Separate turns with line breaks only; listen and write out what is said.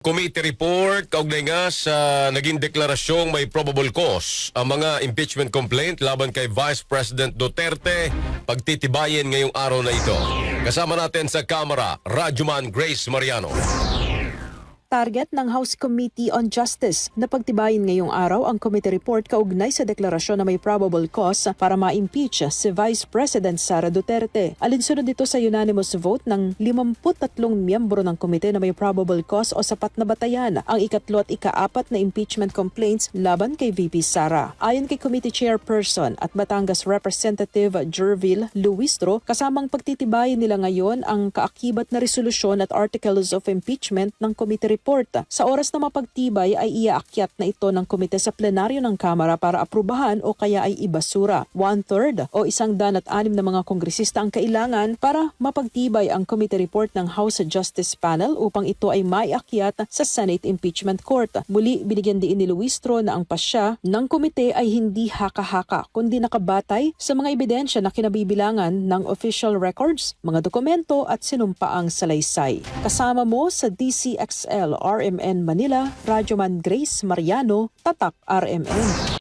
Committee report kaugnay nga sa naging deklarasyong may probable cause ang mga impeachment complaint laban kay Vice President Duterte pagtitibayin ngayong araw na ito. Kasama natin sa kamera, Radyoman Grace Mariano.
Target ng House Committee on Justice na pagtibayin ngayong araw ang committee report kaugnay sa deklarasyon na may probable cause para ma-impeach si Vice President Sara Duterte. Alinsunod dito sa unanimous vote ng 53 miyembro ng komite na may probable cause o sapat na batayan ang ikatlo at ika-apat na impeachment complaints laban kay VP Sara. Ayon kay Committee Chairperson at Batangas Representative Jervil Luistro, kasamang pagtitibayin nila ngayon ang kaakibat na resolusyon at articles of impeachment ng committee report. Sa oras na mapagtibay ay iaakyat na ito ng komite sa plenaryo ng Kamara para aprubahan o kaya ay ibasura. 1/3 o 106 na mga kongresista ang kailangan para mapagtibay ang committee report ng House Justice Panel upang ito ay maiakyat sa Senate Impeachment Court. Muli, binigyan diin ni Luistro na ang pasya ng komite ay hindi haka-haka kundi nakabatay sa mga ebidensya na kinabibilangan ng official records, mga dokumento at sinumpaang salaysay. Kasama mo sa DCXL RMN Manila, Radyoman Grace Mariano, Tatak RMN.